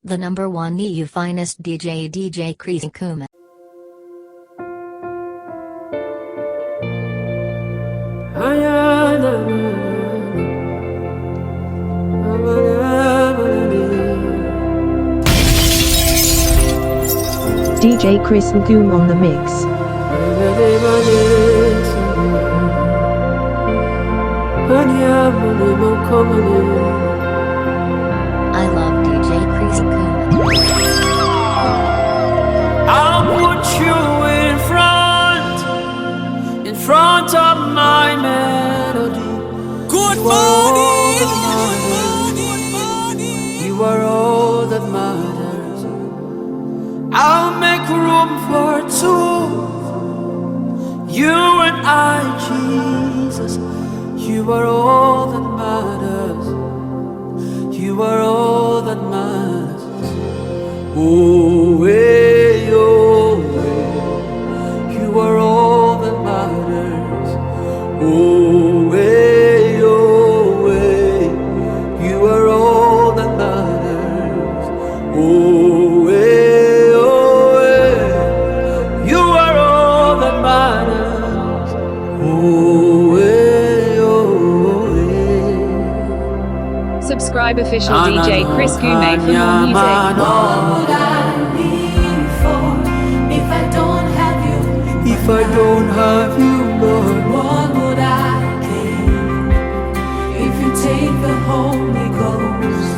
The number one EU finest DJ Chris Kuma. DJ Chris Ngoom on the mix. I love DJ Chris Kuma. I'll put you in front of my melody. Good morning. You are all that matters. I'll make room for two. You and I, Jesus. You are all that matters. You are all that matters. Oh, way, oh, way. You are all that matters. Oh, way, oh, way. You are all that matters. Oh, way, oh, way. You are all that matters. Oh, way, oh, way. Subscribe official DJ Chris Ngoom for more music. What would I live for if I don't have you? If I don't have you, Lord, What would I gain if you take the Holy Ghost?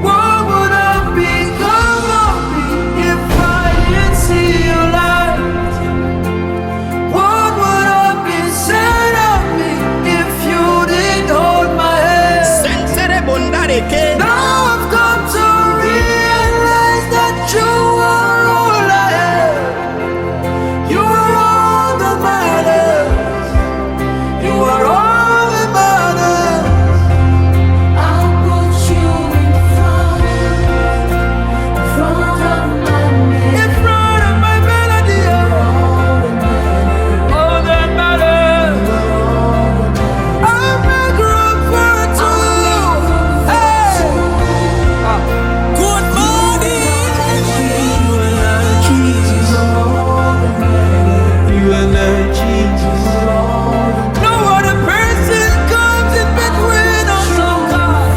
what would have become of me if I didn't see your light? What would have been said of me if you didn't hold my hand? Now I've come to realize that you are all I have. You are all that matters. You are all that matters. I'll put you in front of my In front of my melody, all that matters. I'll make room for two. Hey. Good morning. You and I, Jesus. No other person comes in between us, oh God.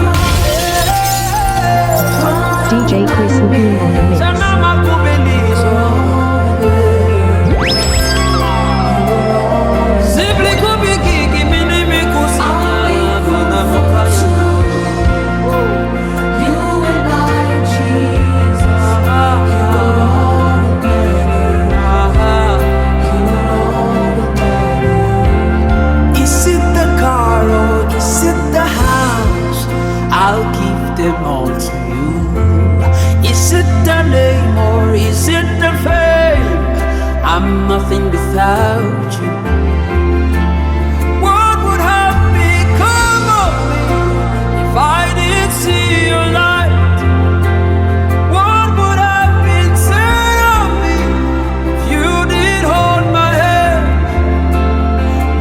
DJ Chris Ngoom on the mix. Sanama kubelizo. Simply kubikiki minimi kusana mukashu. You and I, Jesus. Is it the car or is it the house? I'll give them all to you. Is it the name or is it the fame? I'm nothing without you. What would have become of me if I didn't see your light? What would have been said of me if you did hold my hand?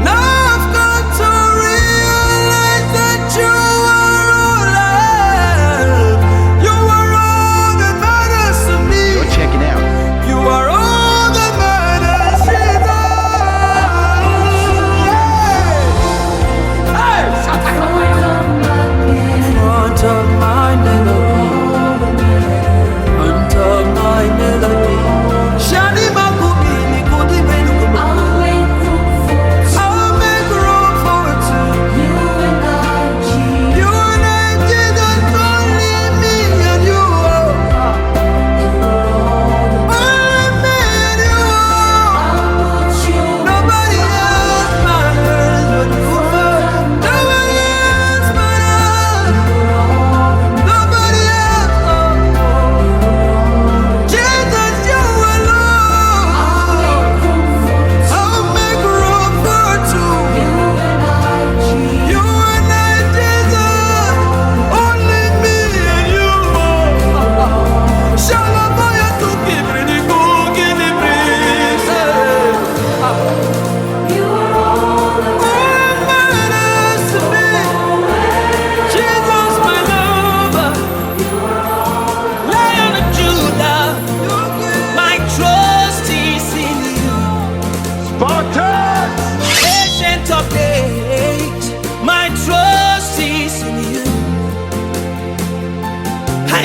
Now I've got to realize that you are all I have. You are all that matters to me. Check it out. You are all that matters, Jesus.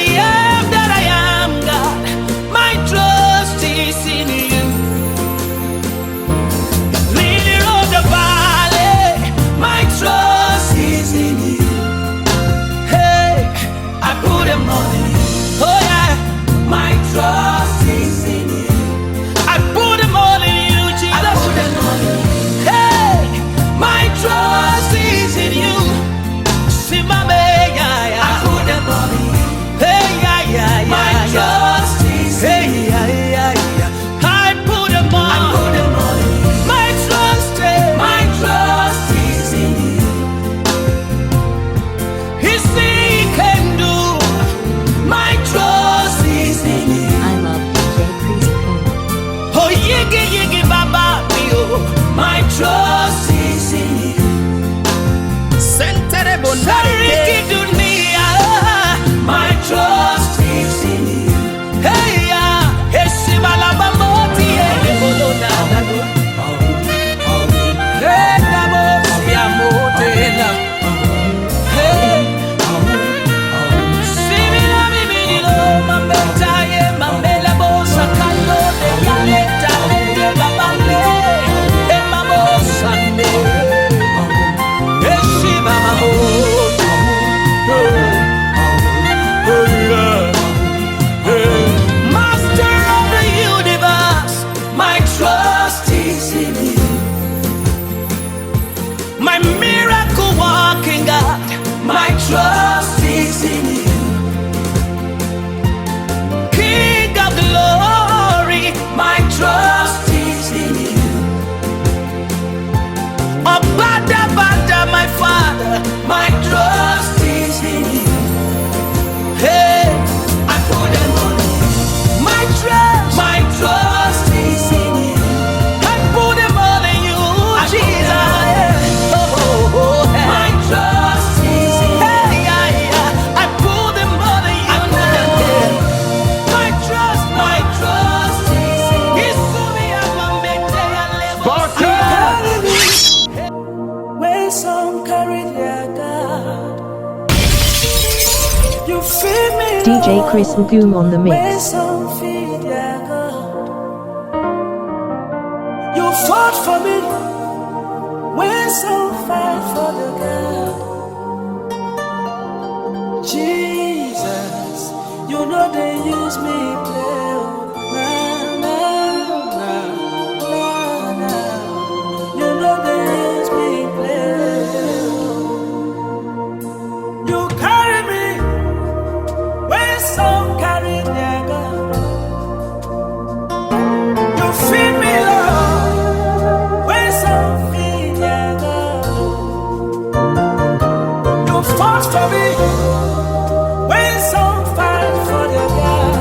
am that I am, God. My trust is in you. Leader of the valley, my trust is in you. Hey, I put them all in you. Oh yeah, my trust is in you. I put them all in you, Jesus. I put them all in you. Hey, my trust is in you. See my man, yeah, yeah. I put them all in you. Hey, yeah, yeah, yeah. My trust is in you. Hey, yeah, yeah, yeah. I put them all. I put them all in you. My trust is in you. He can do. My trust is in you. I love DJ Chris Coon. Oh, yiggy, yiggy, baba, oh. My trust is in you. Sariki dunia, my trust is in you. Hey, yeah, Esibala Bamoti, Bolona. Hey, Namo, Siamotena. Hey, Simina, Mimino, Mambeta, Mamela Bosa, Kalo, de Yaleta, de Babale, Emamo Sunday. Master of the universe, my trust is in you. My miracle walking God, my trust is in you. King of glory, my trust is in you. Bada bada, my Father, my trust is in you. Hey, I put them on you. My trust is in you. I put them all in you, Jesus. Oh, hey. My trust is in you. Hey, yeah, yeah. I put them all in you. My trust is in you. When some carry their God, you feed me. DJ Chris Goom on the When mix. some feed their God, you fought for me. When some fight for the God, Jesus, you know they use me play. Nah, nah, nah, nah, nah. You know they use me play. You carry me when some carry their God. You feed me, Lord, when some feed their God. You fought for me when some fight for their God.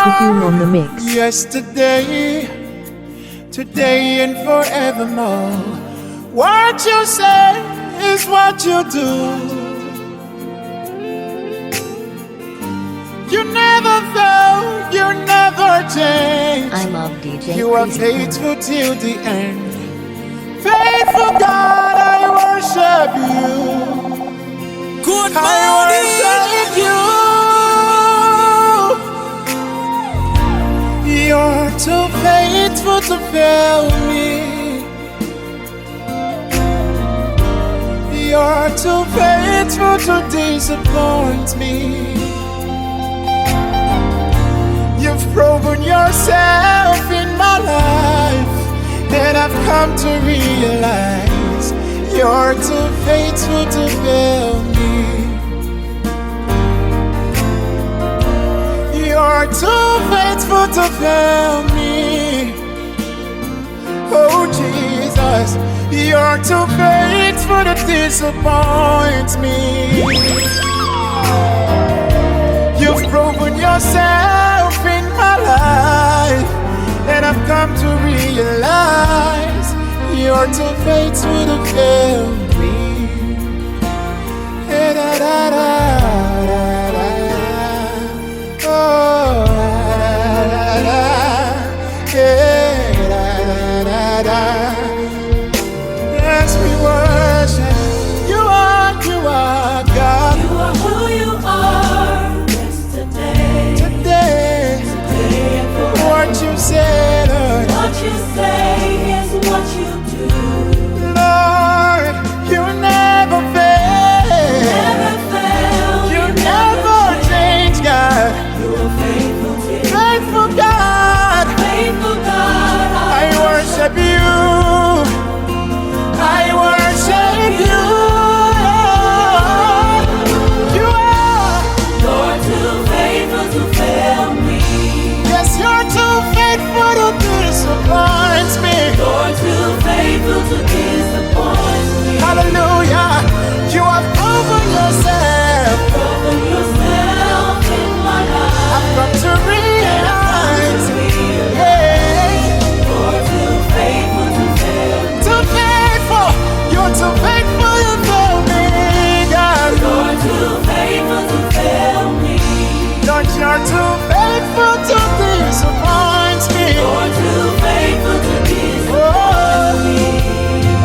Lagoon on the mix. Yesterday, today and forevermore. What you say is what you do. You never fail, you never change. I love DJ You are Creasy faithful till the end. Faithful God, I worship you. Good I worship you. You're too faithful to fail me. You're too faithful to disappoint me. You've proven yourself in my life, and I've come to realize you're too faithful to fail me. You're too faithful to fail me. Oh Jesus, you're too faithful to disappoint me. You've proven yourself in my life, and I've come to realize you're too faithful to fail me. Da, da, da, da, da, da. Oh, da, da, da. Yeah, da, da, da, da. Yes, we worship. You are God. You are who you are. Yesterday, Today, today and forever. what you said, Lord. What you say is what you do. Lord, you never fail. Never fail. You never change, God. You are faithful to Faithful God, faithful God. I worship you. I worship you. You are. You're too faithful to fail me. Yes, you're too faithful to disappoint me. You're too faithful to disappoint me. Hallelujah. You have proven yourself. Proven yourself in my life. I've come to realize. Yeah. You're too faithful to fail me. Too faithful. You're too faithful. You fail me, God. You're too faithful to fail me. Lord, you're too faithful to disappoint me. You're too faithful to disappoint me.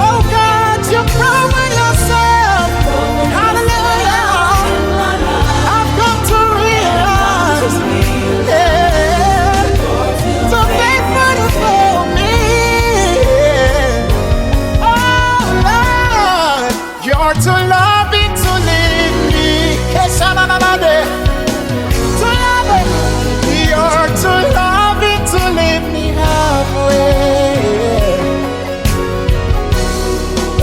Oh God, you've proven yourself. Proven Hallelujah. yourself in my life. I've come to realize. Yeah. You're Too faithful to fail me. Oh Lord, you're too loving to leave me. Yes, I'm another. Too loving. You're too loving to leave me halfway.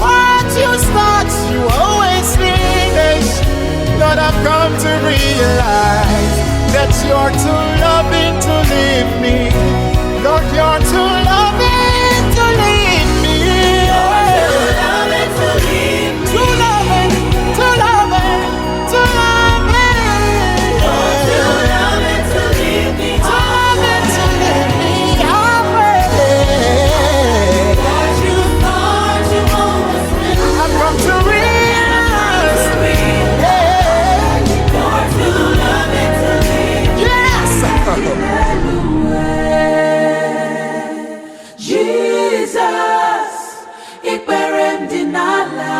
What you start, you always finish. Lord, I've come to realize that you're too loving to leave me. Lord, you're too loving to leave me. too loving to leave me. Too loving, too loving, too loving. Too loving to leave me. Too loving to leave me halfway. What you thought you always meant I've come to realize. to be. Yeah. You're too loving to leave me. Yes. Jesus, ikpere m dị n'ala.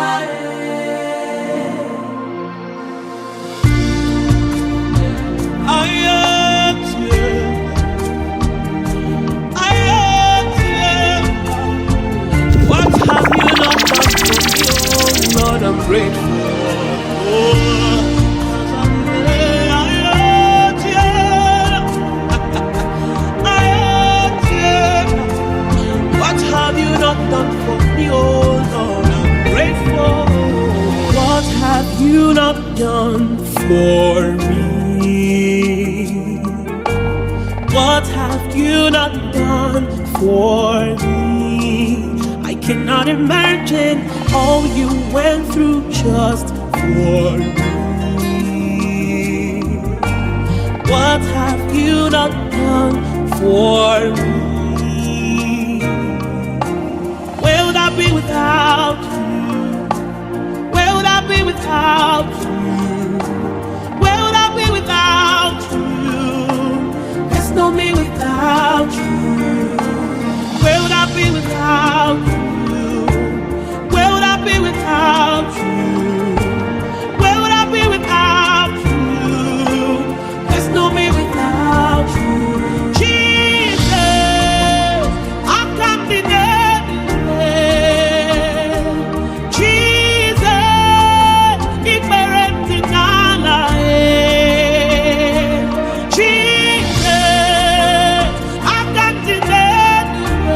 What have you not done for me? Oh Lord, I'm grateful. What have you not done for me? Oh Lord, I'm grateful. What have you not done for me? What have you not done for me? I cannot imagine all you went through just for me. What have you not done for me? Where would I be without you? Where would I be without you? Where would I be without you? There's no me without you. Where would I be without you? Where would I be without you? Where would I be without you? There's no me without you. Jesus, I can't deny it. Jesus, it's my rentinala. Jesus, I can't deny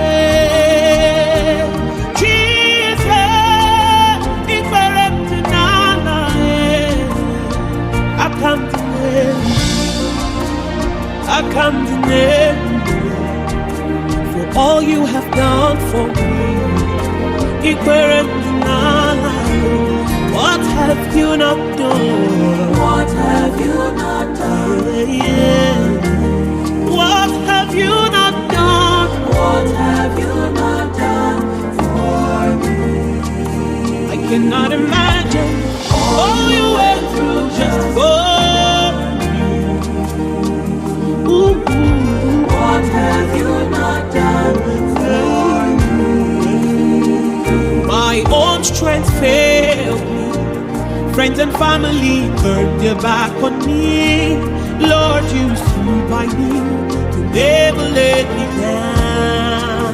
it. Jesus, it's my rentinala. I can't deny it. I can't deny for all you have done for me. What have you not done? What have you not done? Yeah. What have you not done? What have you not done for me? I cannot imagine all you went through just for me. Ooh. What have you not done for me? My own strength failed me. Friends and family turned their back on me. Lord, you stood by me to never let me down.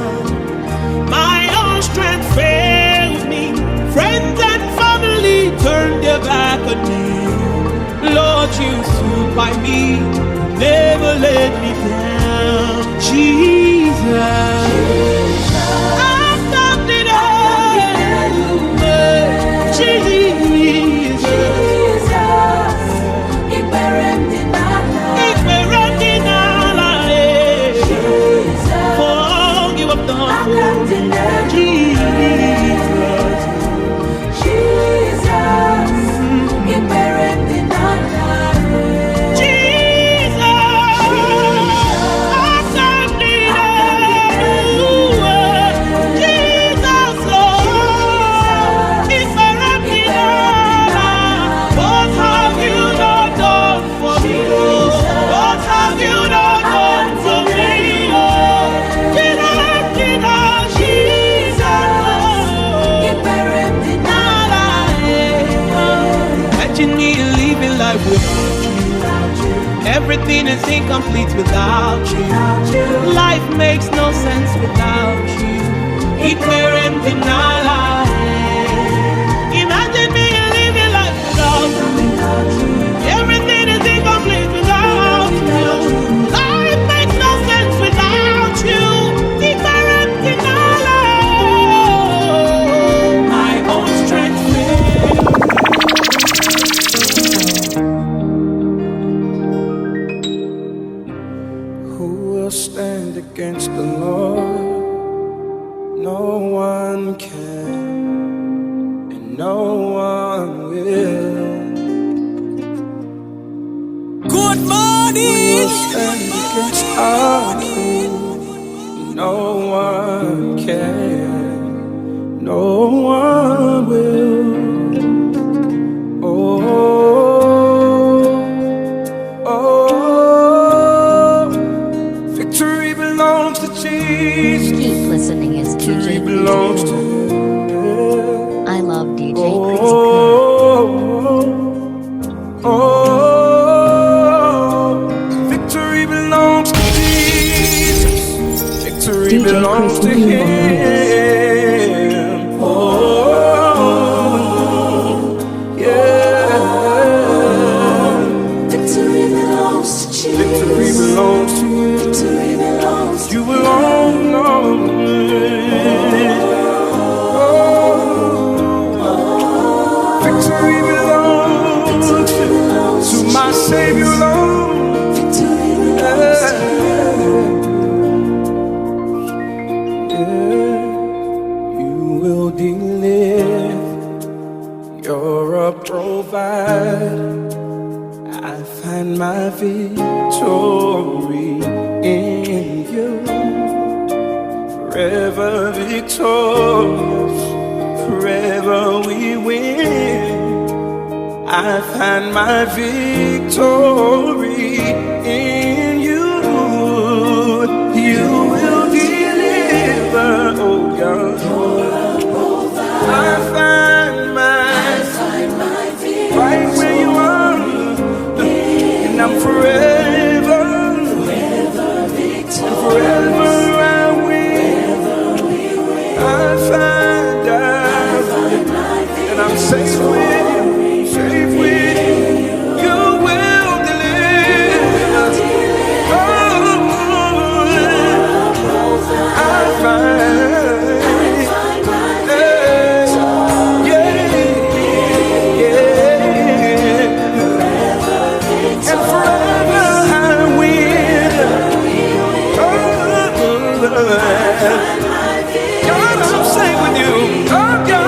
My own strength failed me. Friends and family turned their back on me. Lord, you stood by me to never let me down. Jesus, I can't deny you. Jesus, ik ben rentinala. Jesus, For all you have done I for can't me. deny you. Jesus, Jesus, ik ben rentinala. Jesus, I can't deny you. Jesus, Lord, it's my rentinala. What have you not done for me? What have you not done for me? Ik ben rentinala. Imagine me living life without you. Everything is incomplete without you. Life makes no sense without you. Imagine me living life without you. Everything is incomplete without you. Life makes no sense without you. My own strength fails. Who will stand against the Lord? No one can, and no one will. Good Who morning. will stand against our King? No one can, no one will. Oh, oh, victory belongs to Jesus. Keep listening as Victory DJ belongs to Chris. Him. I love DJ Chris. Oh, victory belongs to Jesus. Victory DJ belongs Chris to Boom on the mix. Him. Oh, yeah. Victory belongs to Jesus. Victory belongs to you. Victory belongs to You alone, Lord. Victory belongs to my Savior, Lord. Victory belongs to Yeah. forever victorious, forever we win. I find my victory in you. You will deliver, oh God. I find my victory right where you are, and I'm forever victorious, forever I win. I find out, and I'm safe with you. Safe with you, you will deliver. Oh, I find, and forever I win. God, I'm safe with you. Oh, God.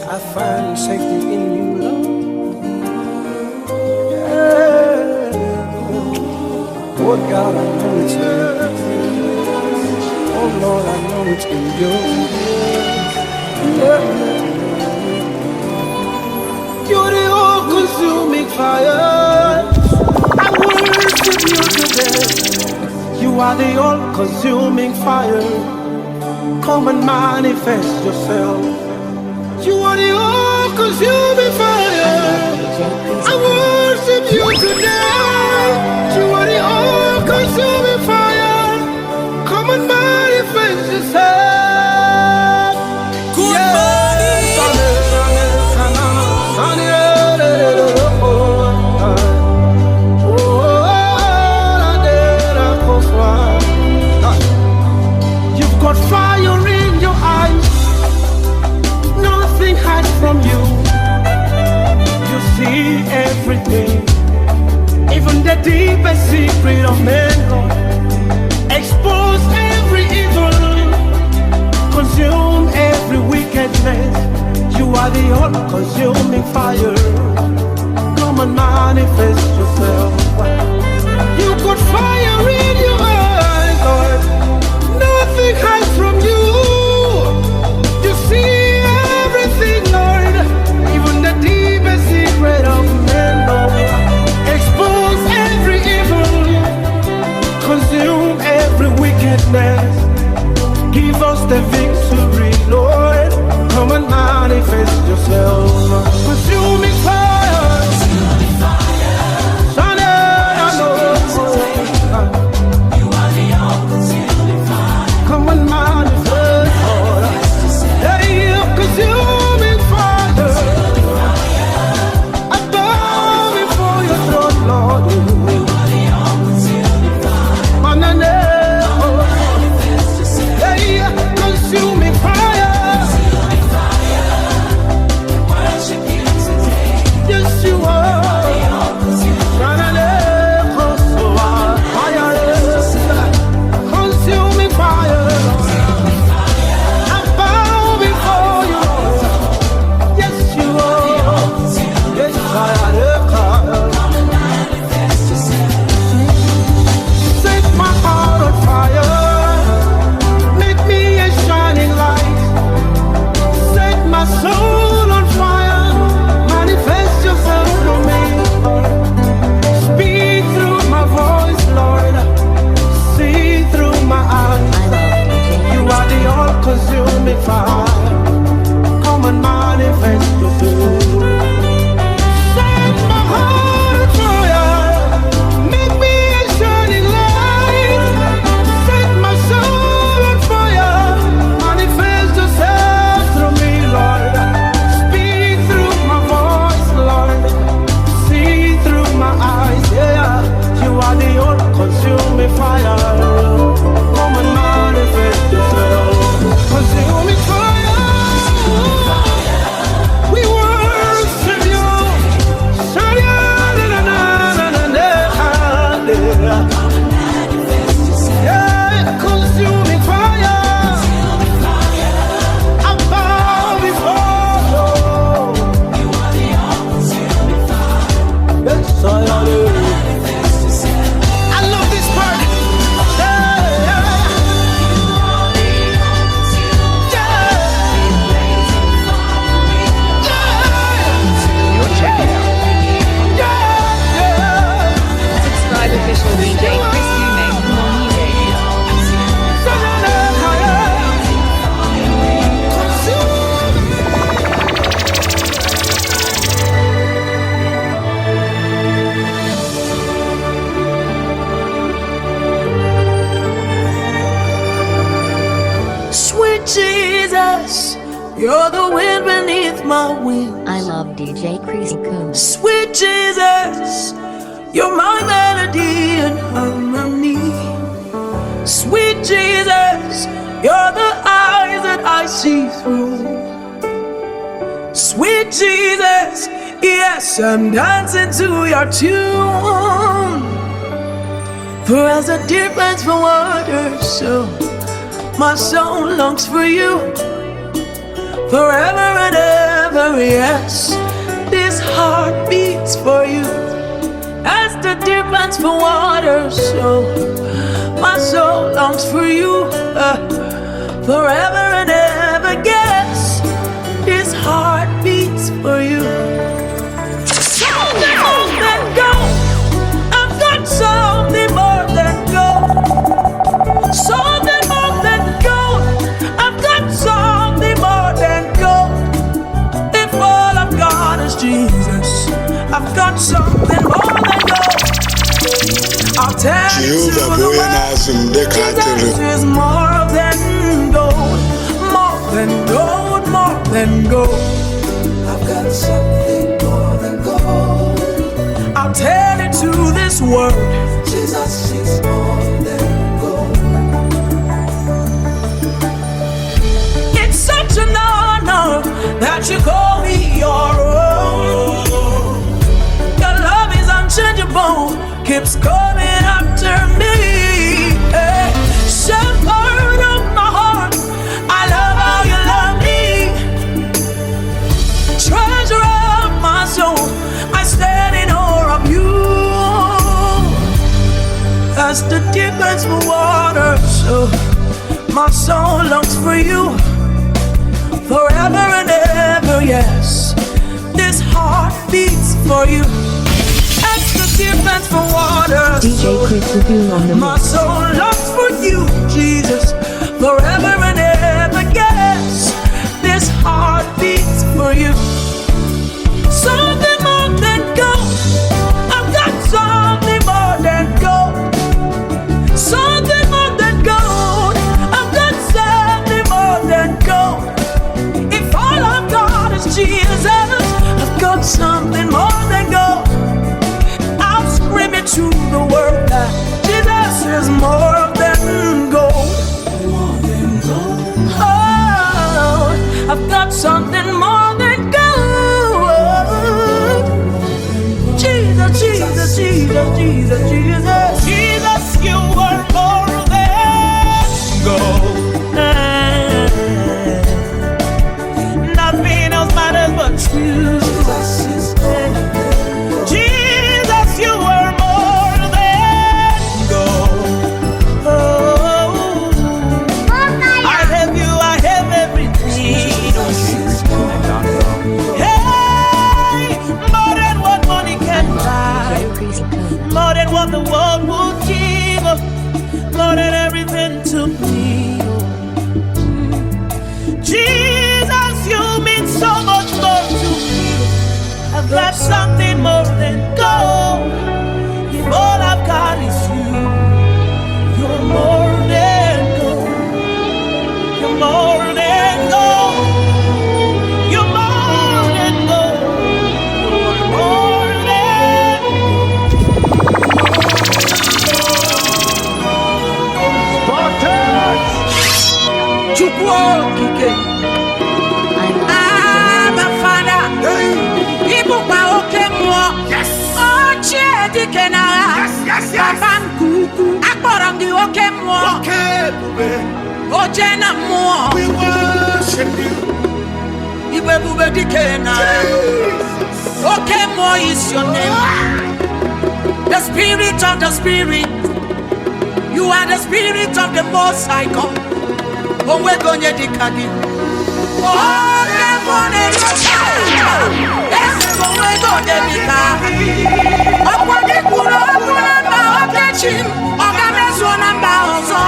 I find safety in you, Lord. Yeah. Oh God, I know it's in you. Oh Lord, I know it's in you. Yeah. You're the all-consuming fire. I worship you today. You are the all-consuming fire. Come and manifest yourself. You are the all-consuming fire. I worship you today. You are the all-consuming fire. Come and manifest yourself. Good morning. You've got fire in your eyes. Nothing hides from you. You see everything, even the deepest secret of men. Expose every evil, consume every wickedness. You are the all-consuming fire. Come and manifest yourself. You got fire in your eyes, Lord. Nothing hides from you. You see everything, Lord, even the deepest secret of men, Lord. Expose every evil, consume every wickedness. Give us the victory, Lord. Come and manifest yourself. Consuming fire. You're the wind beneath my wings. I love DJ Chris Coon. Sweet Jesus, you're my melody and harmony. Sweet Jesus, you're the eyes that I see through. Sweet Jesus, yes, I'm dancing to your tune. For as the deer pants for water, so my soul longs for you. Forever and ever, yes, this heart beats for you. As the deer pants for water, so my soul longs for you. Forever and ever, yes, this heart beats for you. Something more than gold. I've got something more than gold. Something more than gold. I've got something more than gold. If all I've got is Jesus, I've got something more than gold. I'll tell you to the world, Jesus is more than gold. More than gold, more than gold. I've got something more than gold. I'll tell it to this world, Jesus is more than gold. It's such an honor that you call me your own. Your love is unchangeable, keeps coming after me. Hey, shepherd of my heart, I love how you love me. Treasure of my soul, I stand in awe of you. As the deer pants for water, so my soul longs for you. Forever and ever, yes, this heart beats for you. As the deer pants for water, DJ Chris Coon on the my mix. soul longs for you, Jesus. Forever and ever, yes, this heart beats for you. Something more than gold. I've got something more than gold. Something more than gold. I've got something more than gold. If all I've got is Jesus, I've got something more than gold. I'll scream it to the world that Jesus is more than gold. More than gold. Oh, I've got something more than gold. Jesus, Jesus, Jesus, Jesus, Jesus. Jesus, you are more than gold. Nothing else matters but you. Jesus, you are more than gold. Oh, I have you, I have everything. Hey, more than what money can buy, more than what the world would give, more than everything to me. Jesus, you mean so much more to me. I've got something more than gold. If all I've got is you, you're more than gold. You're more than gold. You're more than gold. You're more than Chukwokike. Abba Father. Ibuka okemwo. Yes. Ochie dikenara. Yes. Papa nkuku. Akporangi okemwo. Ojena mo. We worship you. Ibebube dikenara. Okemwo is your name. The spirit of the spirit. You are the spirit of the Most High God. Oh, we're going to dikagi. Oh, we're going to dikagi. Akwa dikuro, akwa namba, okechim. Okamezo namba ozo.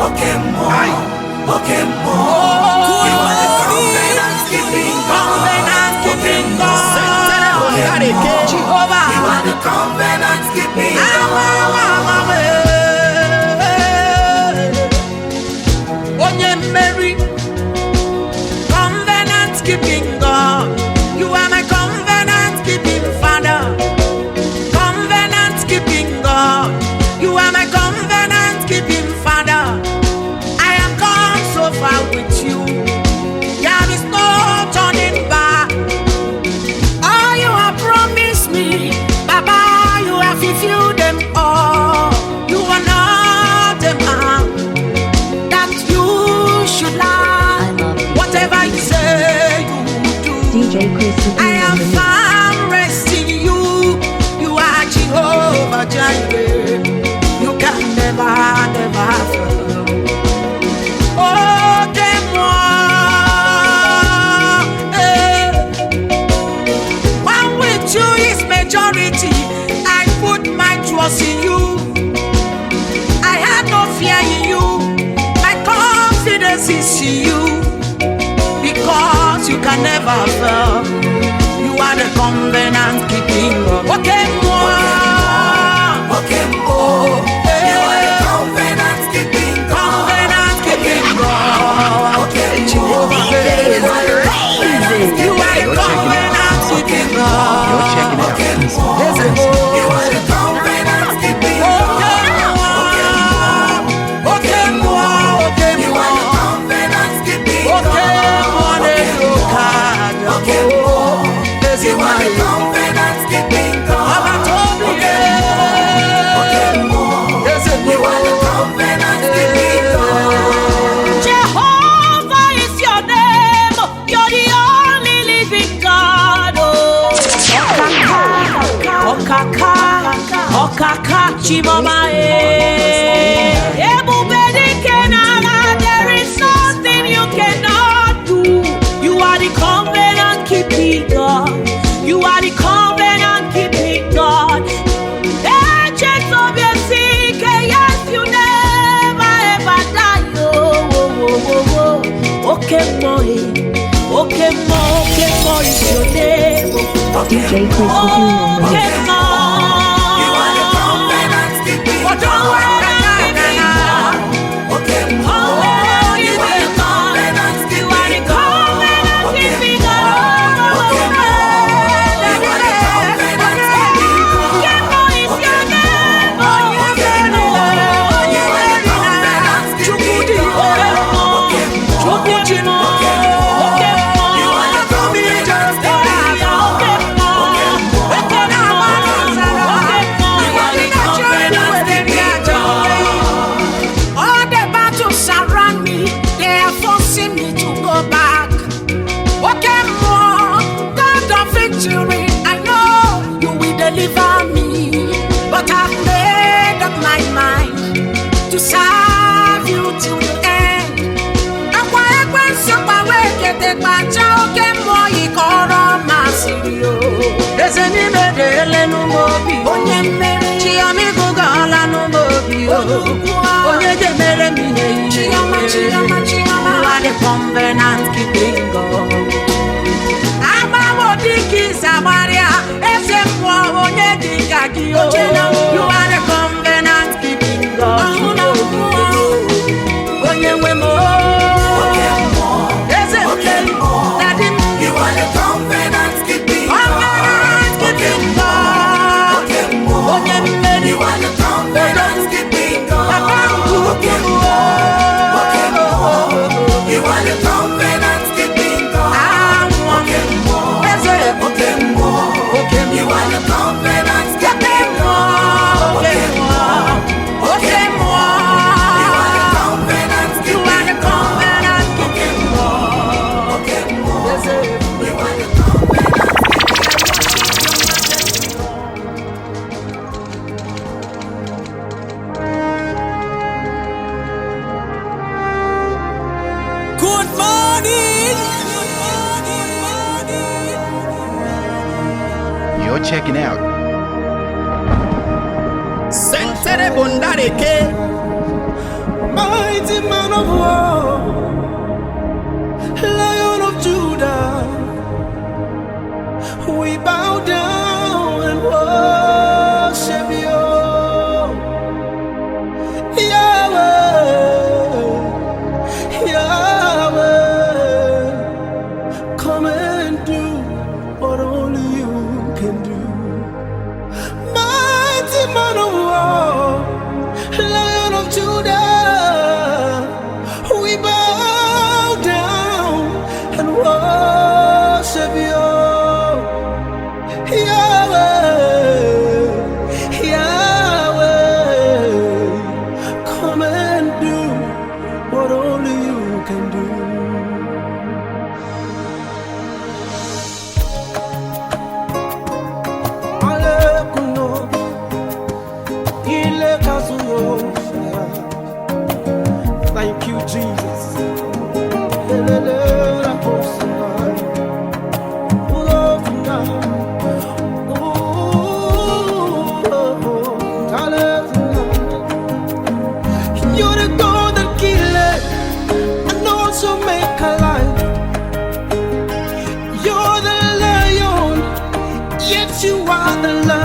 Okemo, okemo. You are the covenant keeping God. Jehovah, you are the covenant keeping God. Onye Mary, security. I put my trust in you. I have no fear in you. My confidence is in you. Because you can never fail. You are the covenant keeping God. Okay, more. Okay, more. You are the covenant keeping God. Covenant keeping God. Okay, Jehovah. You are the covenant keeping God. You're checking out. You are the covenant keeping God. Okay, more. Okay, more. You are the covenant keeping God. Okay, more. You are the covenant keeping God. You are the covenant keeping God. Jehovah is your name. You're the only living God. Okaka chimama there is nothing you cannot do. You are the covenant keeping God. You are the covenant keeping God. Agents of your sick, yes, you never ever die. Okay, boy. Okay, boy, is your name. DJ Chris and Goon on the mix. You are the covenant keeping God. Okay, but I've made up my mind to serve you till the end. And why when somebody get the bacha, okay, more you call on my studio. There's an image, no more. Onye Chiami Gugala, no more. Onye Gemere, Chiama, you are the covenant keeping God. Samaria, you are the covenant keeping God. You are the covenant keeping God. You are the covenant keeping God. You are the covenant keeping God. You are the covenant keeping God. Okay, more. You are the covenant keeping God. Okay, more. You are the covenant keeping God. Good morning. You're checking out. Sentere Bondareke, mighty man of war, Lion of Judah, we bow down and worship you, Yahweh, Yahweh. Come and do what only you can do. Mighty man of war, Lion of Judah, we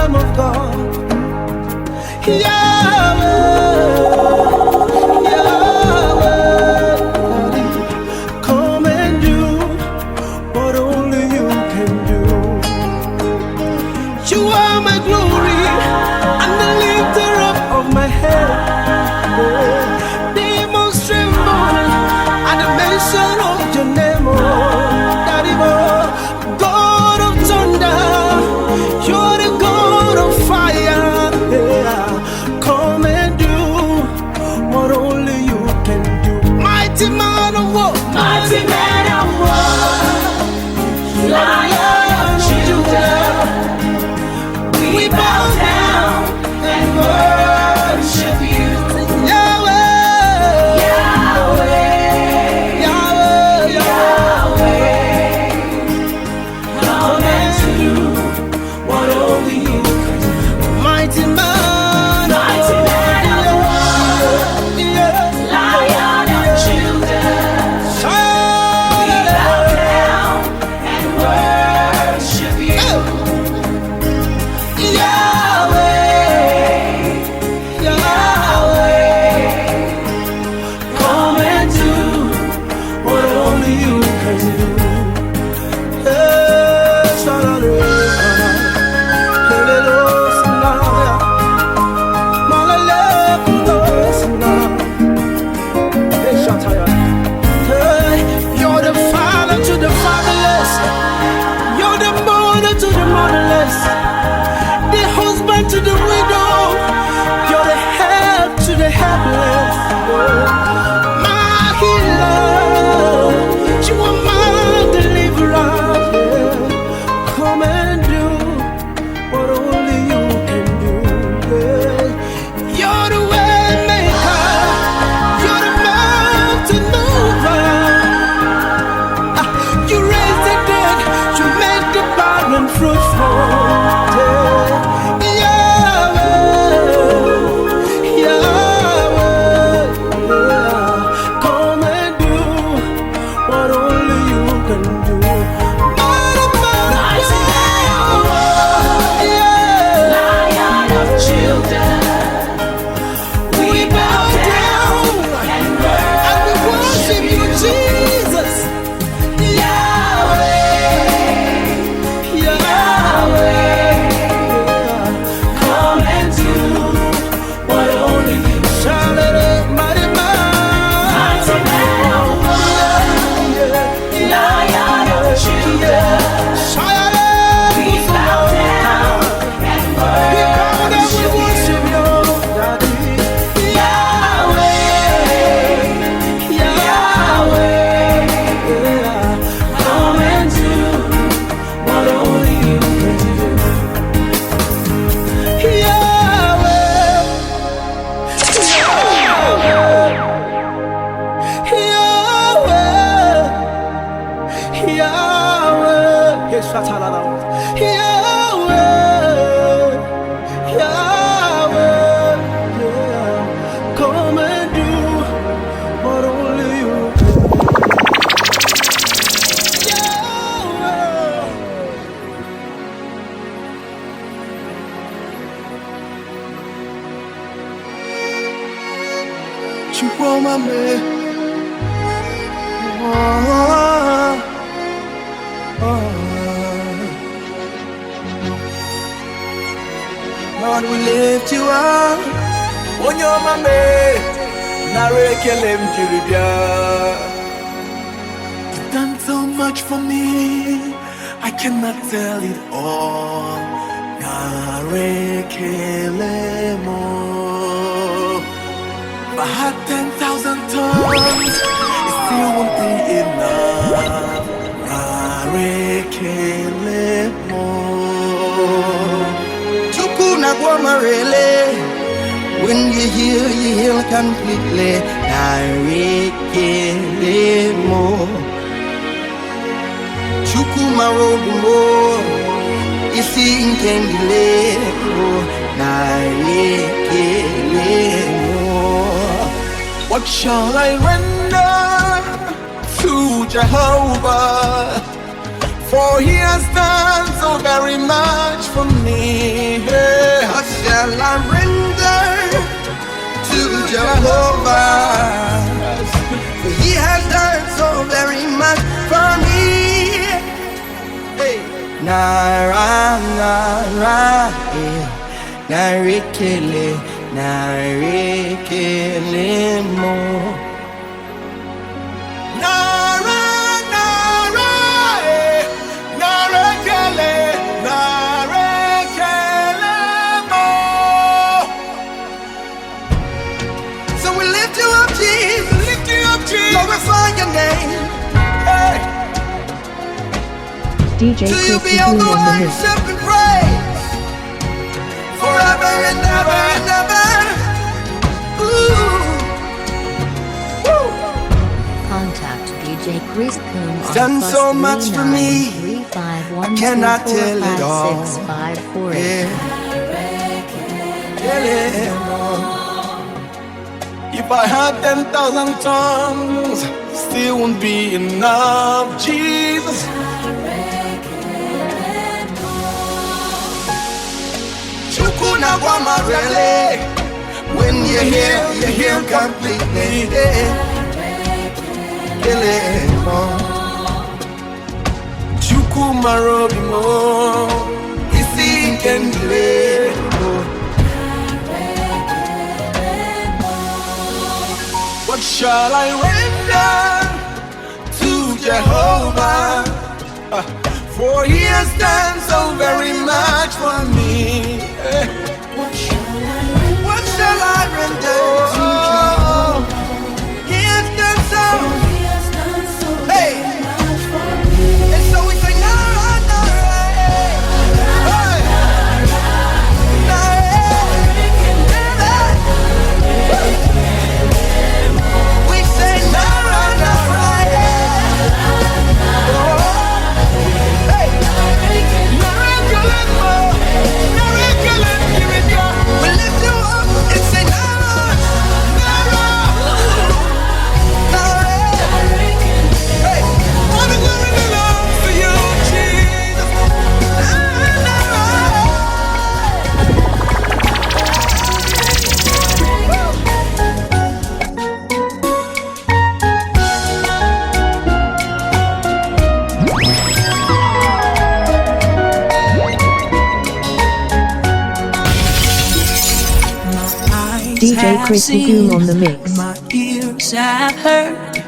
Lamb of God. Come and do what only you can do. You are my glory and the lifter up of my head. Demons tremble at the mention of your name, oh Daddy, God of thunder, you're the God of fire. Come and do what only you can do. Mighty man of war, mighty man of war, Lion of Judah. We bow down and worship you, Yahweh, Yahweh, Yahweh, Yahweh. Come and do what only you can do. Mighty man, mighty man of war, Lion of Judah. We bow down and worship you. Yahweh, Yahweh, come and do what only you can do. You're the father to the fatherless. You're the mother to the motherless, the husband to the widow. You're the help to the helpless. My healer, you are my deliverer. Come and do what only you can do. You're the way maker, you're the mountain mover. You raise the dead, you make the barren fruitful. Yahweh, Yahweh, come and do what only you can do. Mighty man of war, Lion of Judah. We bow down and we worship you, Jesus. Yahweh, Yahweh, come and do what only you shall. Mighty man of war, Lion of Judah. We bow down and worship you, Daddy. Yahweh, Yahweh, come and do what only you can do. Yahweh, Yahweh, Yahweh, yes, Yahweh, Yahweh, come and do what only you can do. Yahweh. Chupomame, Lord, we lift you up. Onyomame, narekelem jiribia. You've done so much for me, I cannot tell it all. Narekelemo. If I had 10,000 tongues, it still won't be enough. Narekelemo. Tukuna guamarele. When you heal completely. Narekelemo. Chukuma rodumo. Isi inkendilemo. Narekelemo. What shall I render to Jehovah? For he has done so very much for me. narekele mo. Nara, nara, narekele mo. So we lift you up, Jesus. Lift you up, Jesus. Glorify your name. Hey. DJ To you Chris be all the Cool on the mix. worship and praise forever and ever and ever. Ooh. Woo. Contact DJ Chris Coon on Done so much for me. I cannot tell it all. 351245654. Yeah. If I had 10,000 tongues, still won't be enough, Jesus. Chukuna Guamarele. When you hear completely. Chukumarobi mo, isi kendile mo. What shall I render to Jehovah? For He has done so very much for me. What shall I render to Jehovah? He has done so. Hey, and so we say, Nara, Nara, hey, we say, Nara, Nara, hey, we lift you up and say, Nara, Nara, Nara. Hey, all the glory belongs to you, Jesus. DJ Chris Cool on the mix. My ears have heard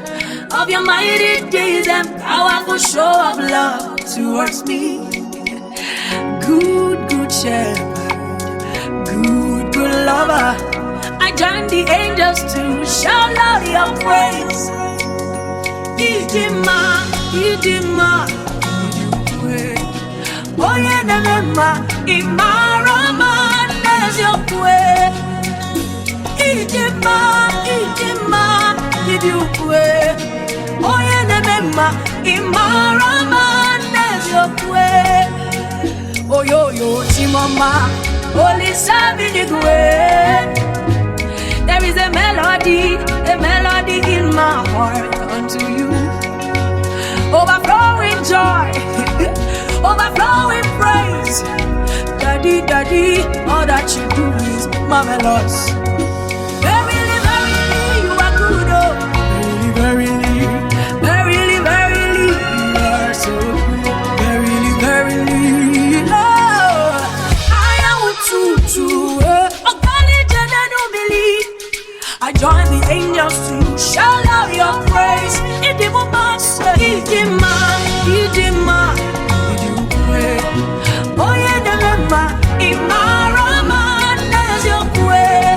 of your mighty deeds and powerful show of love towards me. Good, good shepherd, good, good lover. I join the angels to shout out your praise. Idima, Idima, Idima. Oye nemema, Imarama, there's your way. Idima, Idima, Idima. Oye nemema, Imarama, there's your way. Oh yo yo, Chimama, Holy Savidigwe. There is a melody in my heart unto you. Overflowing joy, overflowing praise. Daddy, Daddy, all that you do is marvelous. Verily, verily, you are good, oh. Verily, verily, verily, verily, you are so good. Verily, verily, oh. I am Ututu, I join the angels to shout out your praise. Idima, Idima, Idima, Idima. Oye, Idima, Imarama, there's your way.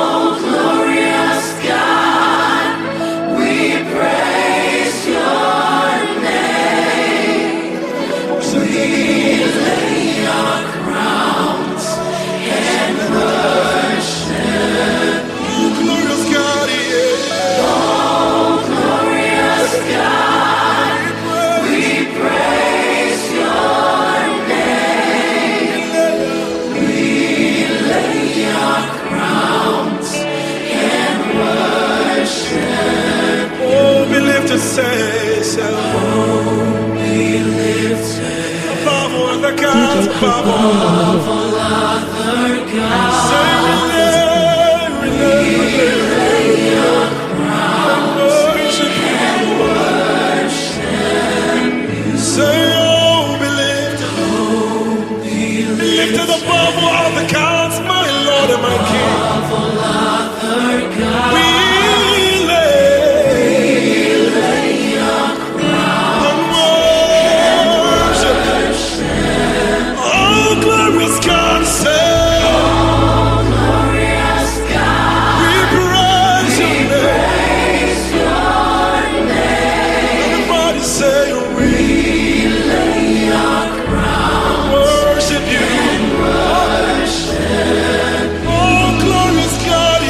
Chris the King on the mix. Lifted above all the gods, my Lord and my King. We lay your crown and worship. Oh, glorious God, say, we praise your name. Everybody say, we lay your crown and worship you. Oh, glorious God.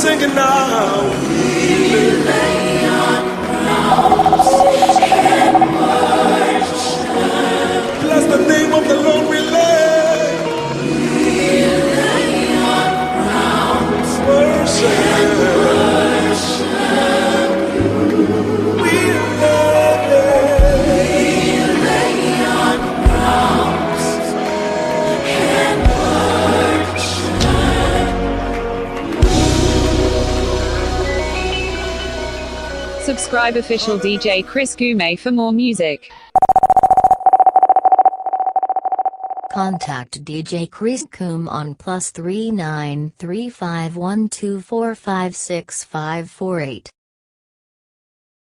singing now. We lay our crowns and worship. Bless the name of the Lord, we lay. We lay our crowns Worship. and worship. We lay our crowns and worship. Subscribe official DJ Chris Gume for more music. Contact DJ Chris Gume on +3935124565548.